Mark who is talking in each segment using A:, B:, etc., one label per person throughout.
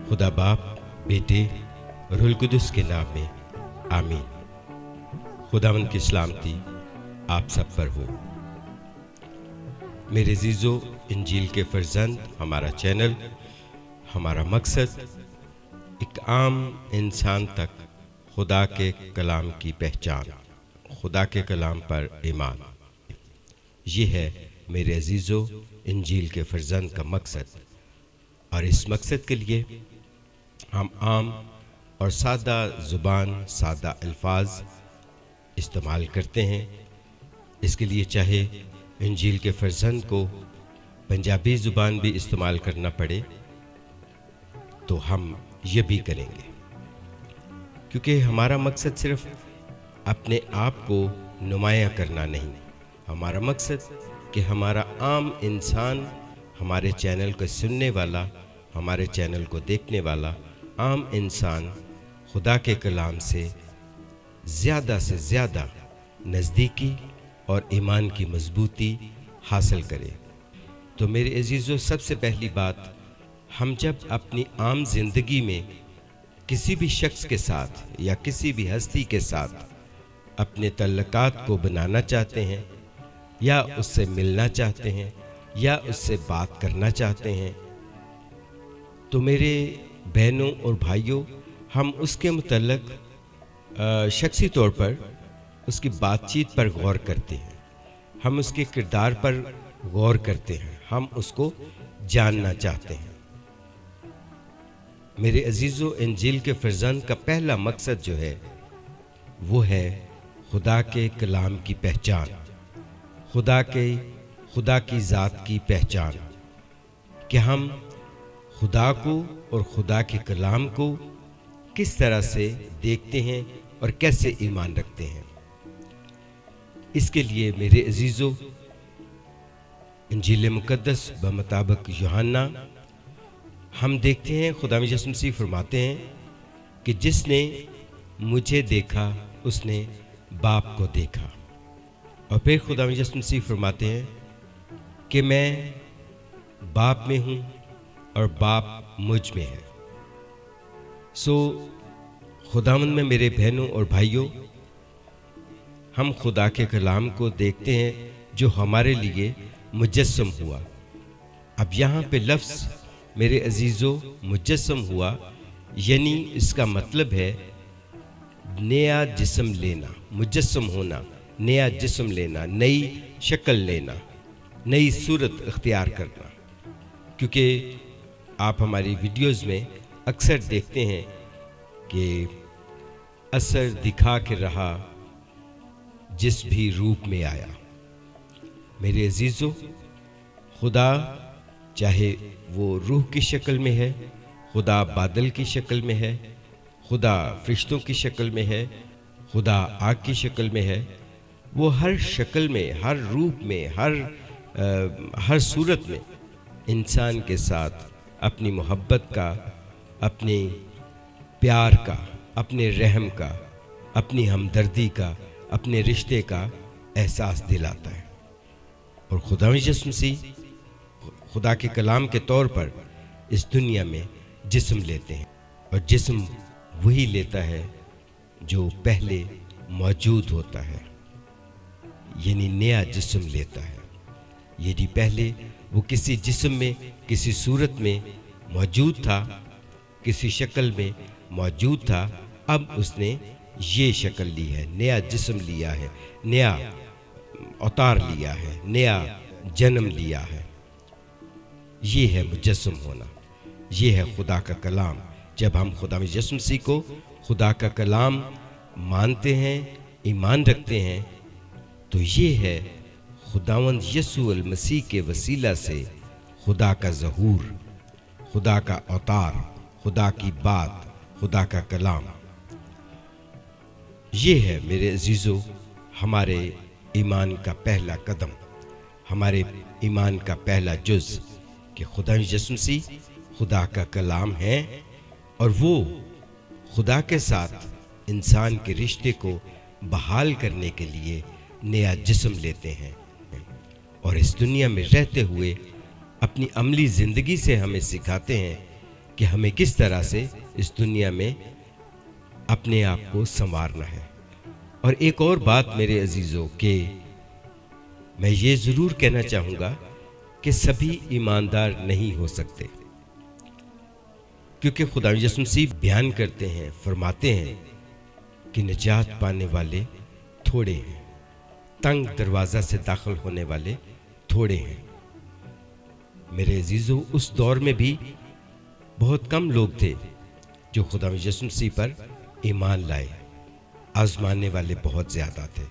A: खुदा बाप, बेटे और रूहुल कुदस के नाम में आमीन। खुदावंद की सलामती आप सब पर हो। मेरे अजीज़ो, इंजील के फर्जंद, हमारा चैनल, हमारा मकसद एक आम इंसान तक खुदा के कलाम की पहचान, खुदा के कलाम पर ईमान, ये है मेरे अजीज़ो इंजील के फर्जंद का मकसद। और इस मकसद के लिए हम आम और सादा ज़ुबान, सादा अल्फाज इस्तेमाल करते हैं। इसके लिए चाहे इंजील के फर्जंद को पंजाबी ज़ुबान भी इस्तेमाल करना पड़े तो हम ये भी करेंगे, क्योंकि हमारा मकसद सिर्फ अपने आप को नुमायाँ करना नहीं। हमारा मकसद कि हमारा आम इंसान, हमारे चैनल को सुनने वाला, हमारे चैनल को देखने वाला आम इंसान खुदा के कलाम से ज़्यादा नज़दीकी और ईमान की मजबूती हासिल करे। तो मेरे अजीज़ों, सबसे पहली बात, हम जब अपनी आम ज़िंदगी में किसी भी शख्स के साथ या किसी भी हस्ती के साथ अपने तल्लुकात को बनाना चाहते हैं या उससे मिलना चाहते हैं या उससे बात करना चाहते हैं, तो मेरे बहनों और भाइयों, हम उसके मुतल्लिक शख्सी तौर पर उसकी बातचीत पर गौर करते हैं, हम उसके किरदार पर गौर करते हैं, हम उसको जानना चाहते हैं। मेरे अजीज़ों, इंजील के फर्जंद का पहला मकसद जो है वो है खुदा के कलाम की पहचान, खुदा की ज़ात की पहचान, कि हम खुदा को और खुदा के कलाम को किस तरह से देखते हैं और कैसे ईमान रखते हैं। इसके लिए मेरे अजीज़ों, इंजील मुक़द्दस बमुताबिक यूहन्ना हम देखते हैं, खुदा यीशु मसीह फरमाते हैं कि जिसने मुझे देखा उसने बाप को देखा। और फिर खुदा यीशु मसीह फरमाते हैं कि मैं बाप में हूँ और बाप मुझ में है। सो खुदावंद में मेरे बहनों और भाइयों, हम खुदा के कलाम को देखते हैं जो हमारे लिए मुजस्सम हुआ। अब यहाँ पे लफ्ज़ मेरे अजीज़ों मुजस्सम हुआ, यानी इसका मतलब है नया जिस्म लेना, मुजस्सम होना, नया जिस्म लेना, नई शक्ल लेना, नई सूरत इख्तियार करना। क्योंकि आप हमारी वीडियोज़ में अक्सर देखते हैं कि असर दिखा के रहा जिस भी रूप में आया। मेरे अजीज़ों, खुदा चाहे वो रूह की शक्ल में है, खुदा बादल की शक्ल में है, खुदा फरिश्तों की शक्ल में है, खुदा आग की शक्ल में है, वो हर शक्ल में, हर रूप में, हर सूरत में इंसान के साथ अपनी मोहब्बत का, अपने प्यार का, अपने रहम का, अपनी हमदर्दी का, अपने रिश्ते का एहसास दिलाता है। और खुदा यीशु मसीह खुदा के कलाम के तौर पर इस दुनिया में जिस्म लेते हैं, और जिस्म वही लेता है जो पहले मौजूद होता है, यानी नया जिस्म लेता है। यदि पहले वो किसी जिस्म में, किसी सूरत में मौजूद था, किसी शक्ल में मौजूद था, अब उसने ये शक्ल ली है, नया जिस्म लिया है, नया अवतार लिया है, नया जन्म लिया है। ये है मुजस्सम होना, ये है खुदा का कलाम। जब हम खुदा यीशु मसीह को खुदा का कलाम मानते हैं, ईमान रखते हैं, तो ये है खुदावंद यीशु अल मसीह के वसीला से खुदा का ज़हूर, खुदा का अवतार, खुदा की बात, खुदा का कलाम। ये है मेरे अजीज़ों हमारे ईमान का पहला कदम, हमारे ईमान का पहला जुज़, कि खुदा यीशु मसीह खुदा का कलाम है और वो खुदा के साथ इंसान के रिश्ते को बहाल करने के लिए नया जिस्म लेते हैं اور اس دنیا میں رہتے ہوئے اپنی عملی زندگی سے ہمیں سکھاتے ہیں کہ ہمیں کس طرح سے اس دنیا میں اپنے آپ کو سنوارنا ہے۔ اور ایک اور بات میرے عزیزوں کہ میں یہ ضرور کہنا چاہوں گا کہ سبھی ایماندار نہیں ہو سکتے، کیونکہ خدا یسوع مسیح بیان کرتے ہیں، فرماتے ہیں کہ نجات پانے والے تھوڑے ہیں، تنگ دروازہ سے داخل ہونے والے تھوڑے ہیں۔ میرے عزیزوں، اس دور میں بھی بہت کم لوگ تھے جو خدا یسوع مسیح پر ایمان لائے۔ آزمانے والے بہت زیادہ تھے،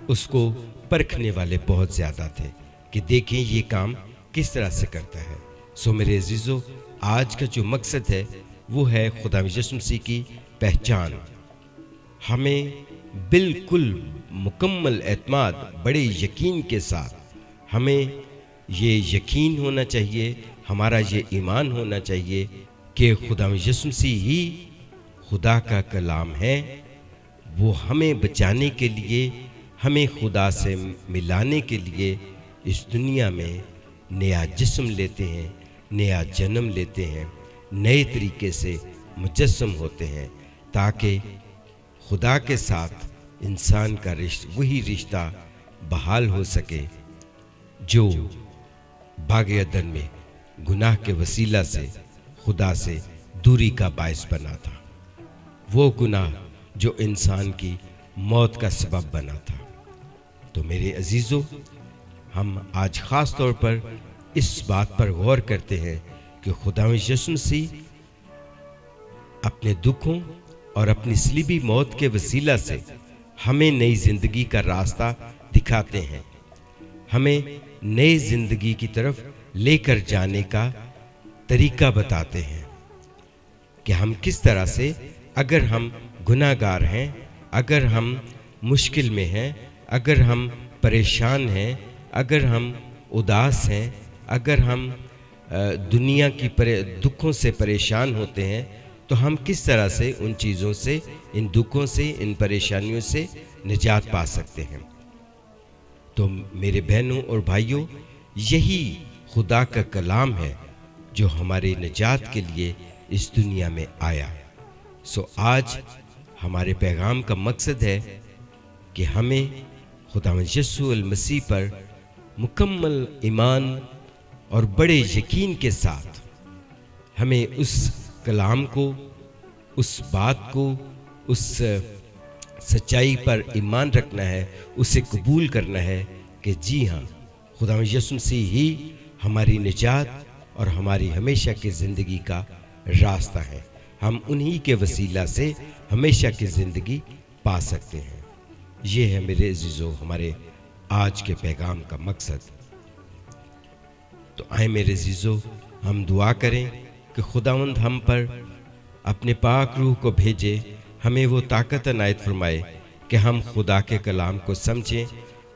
A: اس کو پرکھنے والے بہت زیادہ تھے کہ دیکھیں یہ کام کس طرح سے کرتا ہے۔ سو میرے عزیزوں، آج کا جو مقصد ہے وہ ہے خدا یسوع مسیح کی پہچان۔ ہمیں بالکل مکمل اعتماد، بڑے یقین کے ساتھ ہمیں یہ یقین ہونا چاہیے، ہمارا یہ ایمان ہونا چاہیے کہ خدا یسوع مسیح ہی خدا کا کلام ہے۔ وہ ہمیں بچانے کے لیے، ہمیں خدا سے ملانے کے لیے اس دنیا میں نیا جسم لیتے ہیں، نیا جنم لیتے ہیں، نئے طریقے سے مجسم ہوتے ہیں، تاکہ خدا کے ساتھ انسان کا وہی رشتہ بحال ہو سکے جو باغ عدن میں گناہ کے وسیلہ سے خدا سے دوری کا باعث بنا تھا، وہ گناہ جو انسان کی موت کا سبب بنا تھا۔ تو میرے عزیزوں، ہم آج خاص طور پر اس بات پر غور کرتے ہیں کہ خدا یسوع مسیح اپنے دکھوں اور اپنی صلیبی موت کے وسیلہ سے ہمیں نئی زندگی کا راستہ دکھاتے ہیں، ہمیں نئی زندگی کی طرف لے کر جانے کا طریقہ بتاتے ہیں کہ ہم کس طرح سے، اگر ہم گناہ گار ہیں، اگر ہم مشکل میں ہیں، اگر ہم پریشان ہیں، اگر ہم اداس ہیں، اگر ہم دنیا کی دکھوں سے پریشان ہوتے ہیں، تو ہم کس طرح سے ان چیزوں سے، ان دکھوں سے، ان پریشانیوں سے نجات پا سکتے ہیں۔ تو میرے بہنوں اور بھائیوں، یہی خدا کا کلام ہے جو ہماری نجات کے لیے اس دنیا میں آیا۔ سو آج ہمارے پیغام کا مقصد ہے کہ ہمیں خدا یسوع المسیح پر مکمل ایمان اور بڑے یقین کے ساتھ ہمیں اس کلام کو، اس بات کو، اس سچائی پر ایمان رکھنا ہے، اسے قبول کرنا ہے کہ جی ہاں، خدا یسوع مسیح ہی ہماری نجات اور ہماری ہمیشہ کی زندگی کا راستہ ہے۔ ہم انہی کے وسیلہ سے ہمیشہ کی زندگی پا سکتے ہیں۔ یہ ہے میرے عزیزو ہمارے آج کے پیغام کا مقصد۔ تو آئیں میرے عزیزو، ہم دعا کریں کہ خداوند ہم پر اپنے پاک روح کو بھیجے، ہمیں وہ طاقت عنایت فرمائے کہ ہم خدا کے کلام کو سمجھیں،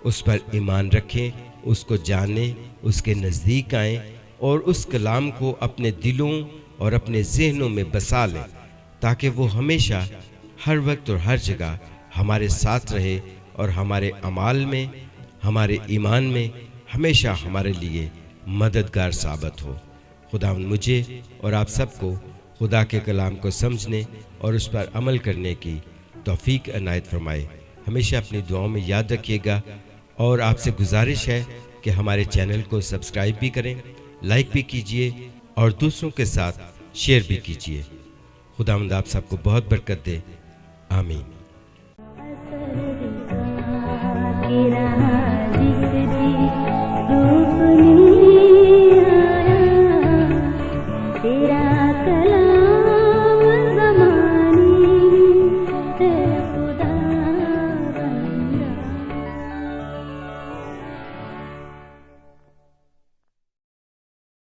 A: اس پر ایمان رکھیں، اس کو جانیں، اس کے نزدیک آئیں اور اس کلام کو اپنے دلوں اور اپنے ذہنوں میں بسا لیں، تاکہ وہ ہمیشہ، ہر وقت اور ہر جگہ ہمارے ساتھ رہے اور ہمارے اعمال میں، ہمارے ایمان میں ہمیشہ ہمارے لیے مددگار ثابت ہو۔ خداوند مجھے اور آپ سب کو خدا کے کلام کو سمجھنے اور اس پر عمل کرنے کی توفیق عنایت فرمائے۔ ہمیشہ اپنی دعاؤں میں یاد رکھیے گا، اور آپ سے گزارش ہے کہ ہمارے چینل کو سبسکرائب بھی کریں، لائک بھی کیجئے اور دوسروں کے ساتھ شیئر بھی کیجئے۔ خداوند آپ سب کو بہت برکت دے، آمین۔